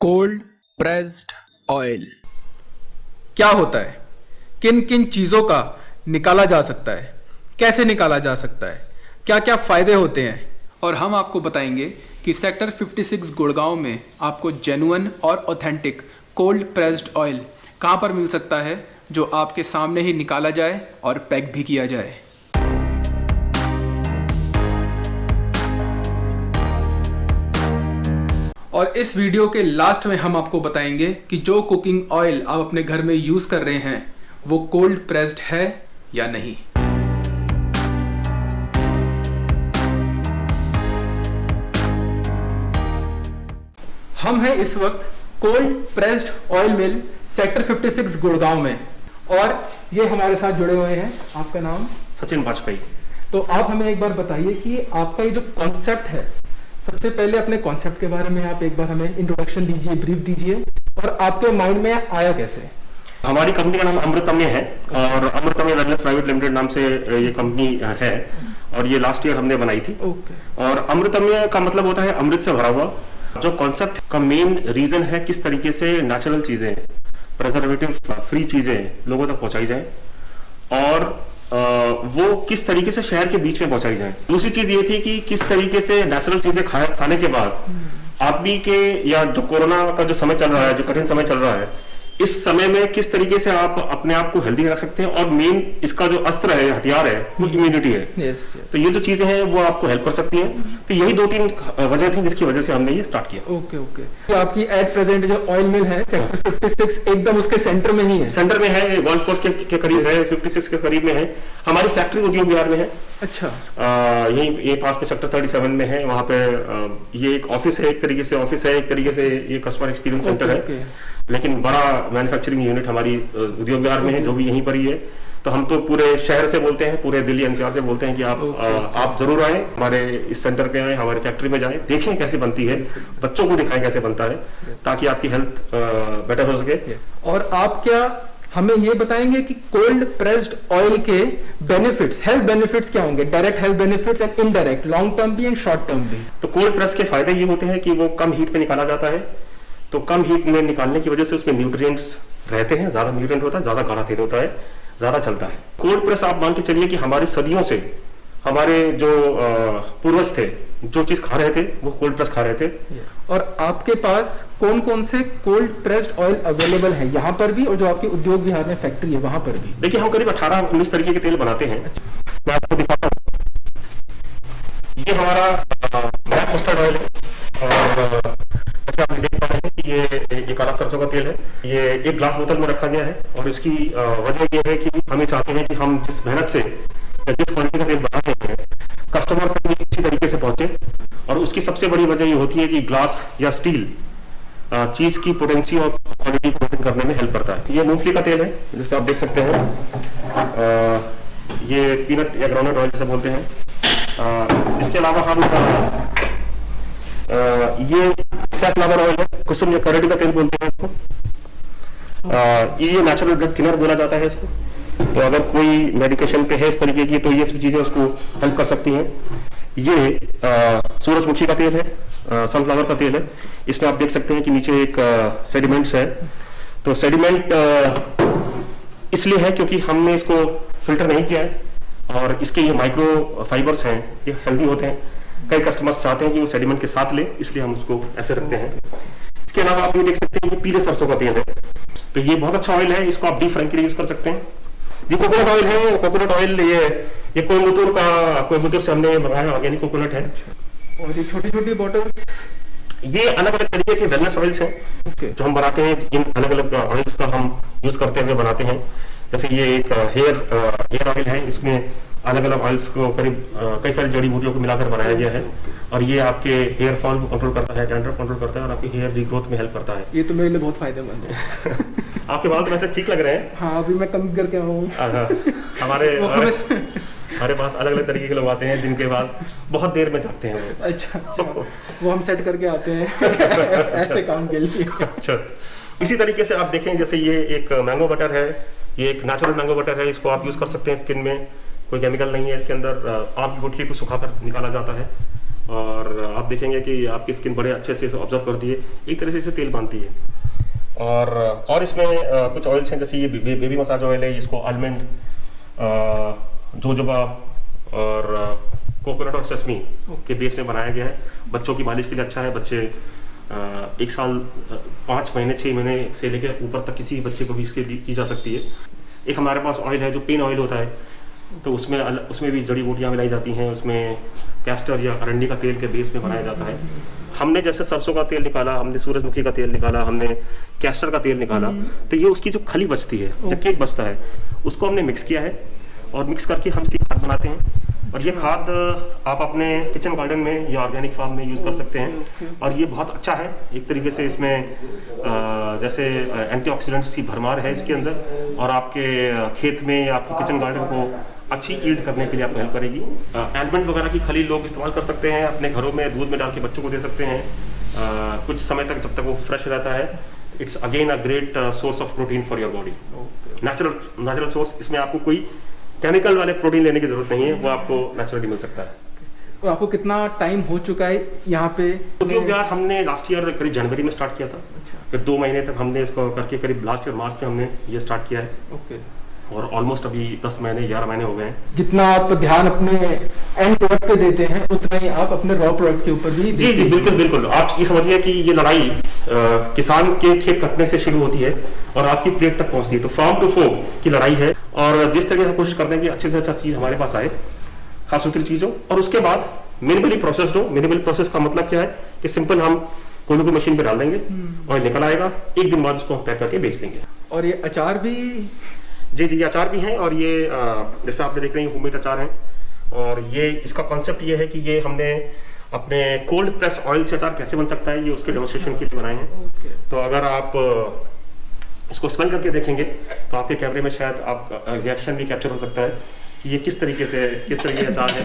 Cold pressed oil क्या होता है, किन किन चीज़ों का निकाला जा सकता है, कैसे निकाला जा सकता है, क्या क्या फ़ायदे होते हैं, और हम आपको बताएंगे कि सेक्टर 56 गुड़गांव में आपको जेन्युइन और ऑथेंटिक कोल्ड प्रेस्ड ऑयल कहाँ पर मिल सकता है, जो आपके सामने ही निकाला जाए और पैक भी किया जाए। और इस वीडियो के लास्ट में हम आपको बताएंगे कि जो कुकिंग ऑयल आप अपने घर में यूज़ कर रहे हैं वो कोल्ड प्रेस्ड है या नहीं। हम हैं इस वक्त कोल्ड प्रेस्ड ऑयल मिल सेक्टर 56 गुड़गांव में, और ये हमारे साथ जुड़े हुए हैं। आपका नाम? सचिन वाजपेयी। तो आप हमें एक बार बताइए कि आपका ये जो कॉन्सेप्ट है, सबसे पहले अपने कॉन्सेप्ट के बारे में आप एक बार हमें इंट्रोडक्शन दीजिए, ब्रीफ दीजिए, और आपके माइंड में आया कैसे? हमारी कंपनी का नाम अमृतम्य है और अमृतम्य वेलनेस प्राइवेट लिमिटेड नाम से ये कंपनी है और ये लास्ट ईयर हमने बनाई थी। और अमृतम्य का मतलब होता है अमृत से भरा हुआ। जो कॉन्सेप्ट का मेन रीजन है किस तरीके से नेचुरल चीजें, प्रिजर्वेटिव फ्री चीजें लोगों तक पहुंचाई जाए और वो किस तरीके से शहर के बीच में पहुंचाई जाए। दूसरी चीज ये थी कि किस तरीके से नेचुरल चीजें खाने के बाद आदमी के, या जो कोरोना का जो समय चल रहा है, जो कठिन समय चल रहा है, इस समय में किस तरीके से आप अपने आप को हेल्दी रख सकते हैं। और मेन इसका जो अस्त्र है, हथियार है, वो इम्यूनिटी है। तो ये जो चीजें हैं वो आपको हेल्प कर सकती हैं। तो यही 2-3 वजह थी जिसकी वजह से हमने ये स्टार्ट किया। ओके। तो आपकी एट प्रेजेंट जो ऑयल मिल है सेक्टर 56 एकदम उसके सेंटर में ही है? सेंटर में है, गोल्फ कोर्स के करीब है, 56 के करीब में है। हमारी फैक्ट्री उद्योग विहार में है। अच्छा। यही ये पास में सेक्टर 37 में है। वहाँ पे ये एक ऑफिस है, एक तरीके से ऑफिस है, एक तरीके से ये कस्टमर एक्सपीरियंस सेंटर है। लेकिन बड़ा मैन्युफैक्चरिंग यूनिट हमारी उद्योग विहार में है, जो भी यहीं पर ही है। तो हम तो पूरे शहर से बोलते हैं, पूरे दिल्ली एनसीआर से बोलते हैं कि आप जरूर आए, हमारे इस सेंटर पे आए, हमारी फैक्ट्री में जाएं, देखें कैसे बनती है, बच्चों को दिखाएं कैसे बनता है, ताकि आपकी हेल्थ बेटर हो सके। और आप क्या हमें ये बताएंगे कि कोल्ड प्रेस्ड ऑयल के बेनिफिट्स, हेल्थ बेनिफिट्स क्या होंगे? Direct health benefits and indirect, long term भी एंड शॉर्ट टर्म भी। तो कोल्ड प्रेस के फायदे ये होते हैं कि वो कम हीट पे निकाला जाता है। तो कम हीट में निकालने की वजह से उसमें न्यूट्रिएंट्स रहते हैं, ज्यादा न्यूट्रिएंट होता है, ज्यादा गाढ़ा तेल होता है, ज्यादा चलता है। कोल्ड प्रेस आप मान के चलिए कि हमारी सदियों से हमारे जो पूर्वज थे, जो चीज खा रहे थे वो कोल्ड प्रेस खा रहे थे। और आपके पास कौन कौन से कोल्ड प्रेस्ड ऑयल अवेलेबल है यहाँ पर भी, और जो आपकी उद्योग विहार में फैक्ट्री है वहां पर भी? देखिए, हम करीब 18-19 तरीके के तेल बनाते हैं। मैं आपको दिखाता हूँ। ये हमारा ब्लैक मस्टर्ड ऑयल है और जैसे आप देख पा रहे हैं कि ये काला सरसों का तेल है। ये एक ग्लास बोतल में रखा गया है और इसकी वजह यह है कि हमें चाहते हैं कि हम जिस मेहनत से जिस क्वालिटी का तेल बना रहे हैं कस्टमर तक भी इसी तरीके से पहुंचे। और उसकी सबसे बड़ी वजह ये होती है कि ग्लास या स्टील चीज की पोटेंसी और क्वालिटी को मेंटेन करने में हेल्प करता है। ये मूंगफली का तेल है, जैसे आप देख सकते हैं। ये पीनट या ग्राउंडनट ऑयल जैसे बोलते हैं। इसके अलावा हम ये सैफलॉवर ऑयल है, कुसुम या करडी का तेल बोलते हैं इसको। ये नेचुरल ब्लड थिनर बोला जाता है इसको। तो अगर कोई मेडिकेशन पे है इस तरीके की तो ये सब चीजें उसको हेल्प कर सकती हैं। ये सूरजमुखी का तेल है, सनफ्लावर का तेल है। इसमें आप देख सकते हैं कि नीचे एक सेडिमेंट्स है। तो सेडिमेंट इसलिए है क्योंकि हमने इसको फिल्टर नहीं किया है और इसके ये माइक्रो फाइबर्स हैं, ये हेल्दी होते हैं। कई कस्टमर्स चाहते हैं कि वो सेडिमेंट के साथ ले, इसलिए हम उसको ऐसे रखते हैं। इसके अलावा आप ये देख सकते हैं कि पीले सरसों का तेल है। तो ये बहुत अच्छा ऑयल है, इसको आप डीप फ्राइंग के लिए यूज कर सकते हैं। ये कोकोनट ऑयल है। कोकोनट ऑयल ये कोयम्बतूर से हमने मंगाया, ऑर्गेनिक कोकोनट है। और ये छोटी छोटी बॉटल्स, ये अलग अलग तरीके के वेलनेस ऑयल्स हैं जो हम बनाते हैं। इन अलग अलग ऑयल्स का हम यूज करते हुए बनाते हैं। जैसे ये एक हेयर ऑयल है, इसमें अलग अलग ऑयल्स को करीब कई सारी जड़ी बूटियों को मिलाकर बनाया गया है। और ये आपके हेयर फॉल को कंट्रोल करता है, डैंड्रफ कंट्रोल करता है और आपके हेयर रीग्रोथ में हेल्प करता है। ये तो मेरे लिए बहुत फायदेमंद है। आपके बाल तो वैसे ठीक लग रहे हैं। हाँ, अभी मैं कम करके आऊँ। हमारे पास अलग अलग तरीके के लोग आते हैं जिनके पास बहुत देर में जाते हैं वो। अच्छा। वो हम सेट करके आते हैं ऐसे काम के लिए। अच्छा, इसी तरीके से आप देखें, जैसे ये एक मैंगो बटर है, ये एक नेचुरल मैंगो बटर है। इसको आप यूज कर सकते हैं स्किन में, कोई केमिकल नहीं है इसके अंदर। आम की गुठली को सुखाकर निकाला जाता है और आप देखेंगे कि आपकी स्किन बड़े अच्छे से ऑब्जर्व करती है, एक तरह से इसे तेल बांधती है। और इसमें कुछ ऑयल्स हैं, जैसे ये बेबी मसाज ऑयल है, इसको आलमंड, जोजोबा और कोकोनट और सेसमी के बेस में बनाया गया है। बच्चों की मालिश के लिए अच्छा है। बच्चे 1 साल 5 महीने 6 महीने से लेकर ऊपर तक किसी बच्चे को भी इसके की जा सकती है। एक हमारे पास ऑयल है जो पेन ऑयल होता है, तो उसमें भी जड़ी बूटियाँ मिलाई जाती हैं। उसमें कैस्टर या अरंडी का तेल के बेस में बनाया जाता है। हमने जैसे सरसों का तेल निकाला, हमने सूरजमुखी का तेल निकाला, हमने कैस्टर का तेल निकाला, तो ये उसकी जो खली बचती है, जो केक बचता है, उसको हमने मिक्स किया है और मिक्स करके हम इसकी खाद बनाते हैं। और ये खाद आप अपने किचन गार्डन में या ऑर्गेनिक फार्म में यूज़ कर सकते हैं। और ये बहुत अच्छा है एक तरीके से। इसमें जैसे एंटीऑक्सीडेंट्स की भरमार है इसके अंदर, और आपके खेत में या आपके किचन गार्डन को अच्छी ईल्ड करने के लिए आपको हेल्प करेगी। आलमंड वगैरह की खली लोग इस्तेमाल कर सकते हैं, अपने घरों में दूध में डाल के बच्चों को दे सकते हैं कुछ समय तक, जब तक वो फ्रेश रहता है। It's again a great source of protein for your body, natural source. इसमें आपको कोई केमिकल वाले प्रोटीन लेने की जरूरत नहीं है, वो आपको नेचुरली मिल सकता है। और आपको कितना टाइम हो चुका है यहाँ पे? उद्योग यार हमने लास्ट ईयर करीब जनवरी में स्टार्ट किया था। फिर 2 महीने तक हमने इसको करके करीब लास्ट ईयर मार्च में हमने ये स्टार्ट किया है। ओके। और ऑलमोस्ट अभी 10 महीने 11 महीने हो गए हैं। जितना आप ध्यान अपने एंड प्रोडक्ट पे देते हैं, उतना ही आप अपने रॉ प्रोडक्ट के ऊपर भी जी बिल्कुल। आप ये समझिए कि ये लड़ाई किसान के खेत कटने से शुरू होती है और आपकी प्लेट तक पहुंचती है। तो फार्म टू फोक की लड़ाई है। और जिस तरीके से कोशिश करते हैं कि अच्छे से अच्छा चीज हमारे पास आए, साफ सुथरी चीज हो, और उसके बाद मिनिमली प्रोसेस्ड हो। मिनिमल प्रोसेस का मतलब क्या है कि सिंपल हम कोल्ड को मशीन पे डाल देंगे, ऑयल निकल आएगा, 1 दिन बाद उसको हम पैक करके बेच देंगे। और ये अचार भी? जी अचार भी हैं। और ये जैसे आप देख रहे हैं होममेड अचार हैं। और ये इसका कॉन्सेप्ट ये है कि ये हमने अपने कोल्ड प्रेस ऑयल से अचार कैसे बन सकता है, ये उसके डेमोन्स्ट्रेशन के लिए बनाए हैं। तो अगर आप इसको स्मेल करके देखेंगे तो आपके कैमरे में शायद आपका रिएक्शन भी कैप्चर हो सकता है कि ये किस तरीके के अचार है।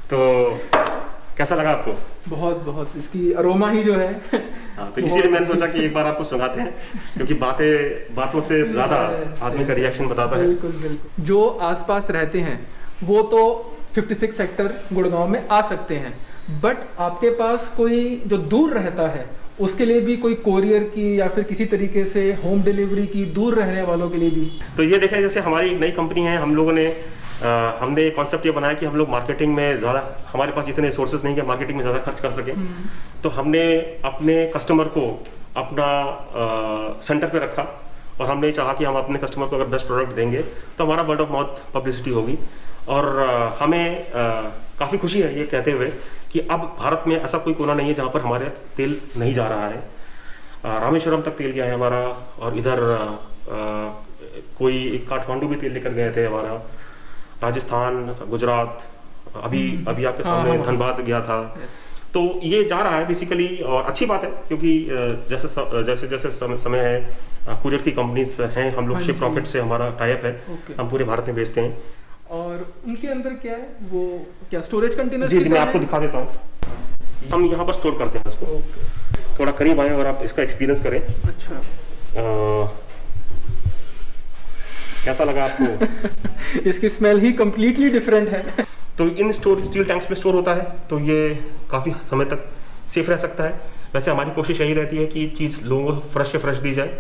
तो कैसा लगा आपको? बहुत इसकी अरोमा ही जो है। हाँ, तो इसीलिए मैंने सोचा कि एक बार आपको सुनाते हैं, क्योंकि बातों से ज्यादा आदमी का रिएक्शन बताता है। बिल्कुल। जो आसपास रहते हैं वो तो 56 सेक्टर गुड़गांव में आ सकते हैं, बट आपके पास कोई जो दूर रहता है उसके लिए भी कोई कोरियर की या फिर किसी तरीके से होम डिलीवरी की, दूर रहने वालों के लिए भी? तो ये देखें, जैसे हमारी एक नई कंपनी है, हम लोगों ने हमने कॉन्सेप्ट ये बनाया कि हम लोग मार्केटिंग में ज़्यादा, हमारे पास इतने रिसोर्सेज नहीं है मार्केटिंग में ज़्यादा खर्च कर सकें। तो हमने अपने कस्टमर को अपना सेंटर पे रखा और हमने चाहा कि हम अपने कस्टमर को अगर बेस्ट प्रोडक्ट देंगे तो हमारा वर्ड ऑफ माउथ पब्लिसिटी होगी। और हमें काफ़ी खुशी है ये कहते हुए कि अब भारत में ऐसा कोई कोना नहीं है जहाँ पर हमारे तेल नहीं जा रहा है। रामेश्वरम तक तेल गया है हमारा, और इधर कोई काठमांडू भी तेल लेकर गए थे हमारा, राजस्थान, गुजरात, अभी आपके सामने धनबाद गया था। तो ये जा रहा है बेसिकली, और अच्छी बात है, क्योंकि जैसे समय है, कुरियर की कंपनीज हैं, हम लोग शिप रॉकेट से हमारा टाइप है, हम पूरे भारत में बेचते हैं। और उनके अंदर क्या है, वो क्या स्टोरेज कंटेनर? जी मैं आपको दिखा देता हूँ। हम यहाँ पर स्टोर करते हैं इसको। थोड़ा करीब आए और आप इसका एक्सपीरियंस करें। अच्छा। कैसा लगा आपको? इसकी स्मेल ही कंप्लीटली डिफरेंट है। तो इन स्टील टैंक्स में स्टोर होता है, तो ये काफ़ी समय तक सेफ रह सकता है। वैसे हमारी कोशिश यही रहती है कि चीज़ लोगों को फ्रेश से फ्रेश दी जाए,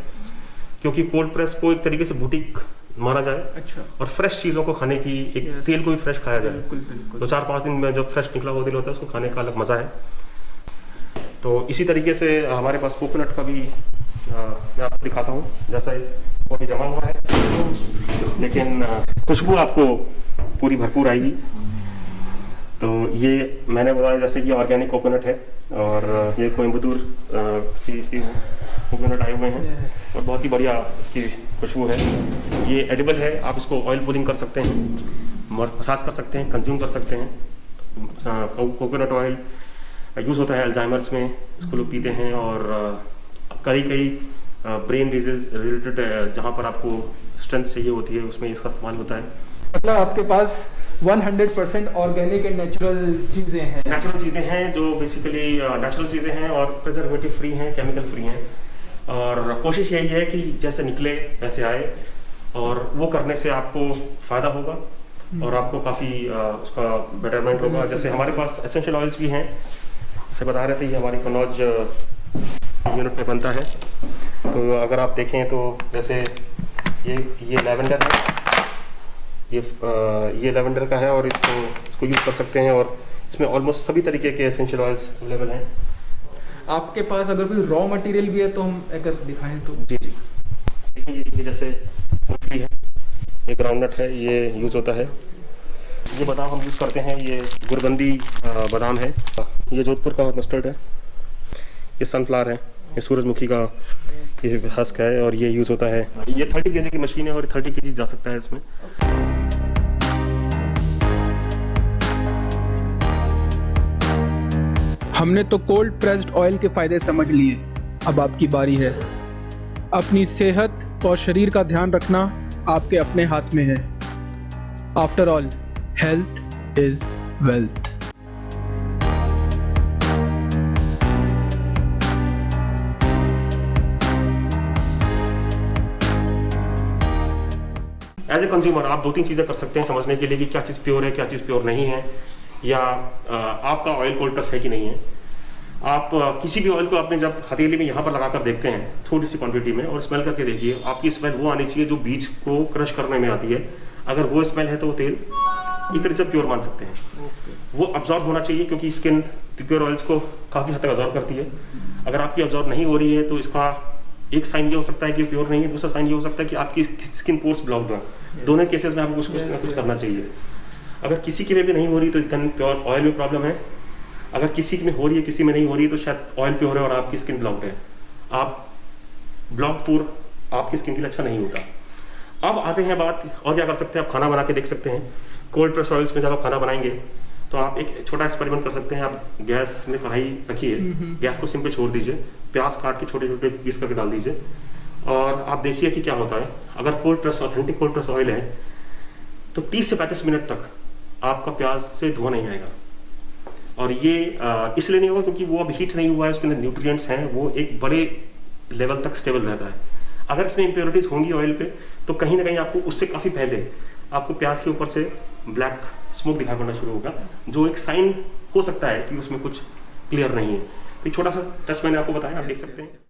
क्योंकि कोल्ड प्रेस को एक तरीके से बुटीक माना जाए। अच्छा। और फ्रेश चीज़ों को खाने की, एक तेल को भी फ्रेश खाया जाए। बिल्कुल। तो 4-5 दिन में जो फ्रेश निकला हुआ तेल होता है उसको खाने का अलग मज़ा है। तो इसी तरीके से हमारे पास कोकोनट का भी मैं आपको दिखाता हूँ, जैसा वो भी जमा हुआ है, लेकिन खुशबू आपको पूरी भरपूर आएगी। तो ये मैंने बताया जैसे कि ऑर्गेनिक कोकोनट है, और ये कोयम्बतूर से इसकी कोकोनट आए हुए हैं, और बहुत ही बढ़िया इसकी खुशबू है। ये एडिबल है, आप इसको ऑयल पुलिंग कर सकते हैं, मसाज कर सकते हैं, कंज्यूम कर सकते हैं। कोकोनट ऑयल यूज़ होता है अल्जाइमर्स में, इसको लोग पीते हैं। और कई ब्रेन डिजीज रिलेटेड जहाँ पर आपको स्ट्रेंथ चाहिए होती है, उसमें इसका इस्तेमाल होता है। मतलब आपके पास 100% ऑर्गेनिक एंड नेचुरल चीज़ें हैं? नेचुरल चीज़ें हैं, जो बेसिकली नेचुरल चीज़ें हैं और प्रिजर्वेटिव फ्री हैं, केमिकल फ्री हैं। और कोशिश यही है कि जैसे निकले वैसे आए, और वो करने से आपको फ़ायदा होगा और आपको काफ़ी उसका बेटरमेंट होगा। जैसे हमारे पास एसेंशियल ऑयल्स भी हैं, जैसे बता रहे थे ये हमारी कनौज यूनिट में बनता है। तो अगर आप देखें तो जैसे ये लेवेंडर है, ये लेवेंडर का है और इसको यूज़ कर सकते हैं, और इसमें ऑलमोस्ट सभी तरीके के एसेंशियल ऑयल्स अवेलेबल हैं। आपके पास अगर कोई रॉ मटेरियल भी है तो हम अगर दिखाएं तो। जी जी, देखिए ये जैसे मूंगफली है, ये ग्राउंडनट है, ये यूज़ होता है। ये बादाम हम यूज़ करते हैं, ये गुरबंदी बादाम है। ये जोधपुर का मस्टर्ड है, ये सनफ्लावर है, ये सूरजमुखी का ये हस्क है, और ये यूज़ होता है। ये 30 kg की मशीन है और 30 kg जा सकता है इसमें। हमने तो कोल्ड प्रेस्ड ऑयल के फायदे समझ लिए, अब आपकी बारी है। अपनी सेहत और शरीर का ध्यान रखना आपके अपने हाथ में है। After all, health is wealth. As a consumer आप 2-3 चीज़ें कर सकते हैं समझने के लिए कि क्या चीज़ प्योर है, क्या चीज़ प्योर नहीं है, या आपका ऑयल कोल्ड प्रेस है कि नहीं है। आप किसी भी ऑयल को आपने जब हथेली में यहाँ पर लगाकर देखते हैं थोड़ी सी क्वांटिटी में, और स्मेल करके देखिए, आपकी स्मेल वो आनी चाहिए जो बीज को क्रश करने में आती है। अगर वो स्मेल है तो वो तेल एक तरह से प्योर मान सकते हैं। वो अब्जॉर्ब होना चाहिए, क्योंकि स्किन प्योर ऑयल्स को काफ़ी हद तक अब्जॉर्ब करती है। अगर आपकी अब्जॉर्ब नहीं हो रही है तो इसका एक साइन ये हो सकता है कि प्योर नहीं है, दूसरा साइन ये हो सकता है कि आपकी स्किन पोर्स ब्लॉक्ड है। दोनों केसेस में आपको कुछ करना चाहिए। अगर किसी की में भी नहीं हो रही तो इतना प्योर ऑयल में प्रॉब्लम है। अगर किसी में हो रही है, किसी में नहीं हो रही है, तो शायद ऑयल प्योर है और आपकी स्किन ब्लॉक्ड है। आप ब्लॉक पूर आपकी स्किन के लिए अच्छा नहीं होता। अब आते हैं बात, और क्या कर सकते हैं, आप खाना बना के देख सकते हैं। कोल्ड प्रेस ऑयल्स में जब आप खाना बनाएंगे तो आप एक छोटा एक्सपेरिमेंट कर सकते हैं। आप गैस में कढ़ाई रखिए, गैस को सिम पे छोड़ दीजिए, प्याज काट के छोटे छोटे पीस करके डाल दीजिए, और आप देखिए कि क्या होता है। अगर cold press authentic cold press oil है तो 30 से 35 मिनट तक आपका प्याज से धुआं नहीं आएगा। और ये इसलिए नहीं होगा क्योंकि वो अब हीट नहीं हुआ है, उसके अंदर न्यूट्रिएंट्स हैं, वो एक बड़े लेवल तक स्टेबल रहता है। अगर इसमें इम्प्योरिटीज होंगी ऑयल पे तो कहीं ना कहीं आपको उससे काफ़ी पहले आपको प्याज के ऊपर से ब्लैक स्मोक दिखाई पड़ना शुरू होगा, जो एक साइन हो सकता है कि उसमें कुछ क्लियर नहीं है। एक छोटा सा टेस्ट मैंने आपको बताया, आप देख सकते हैं।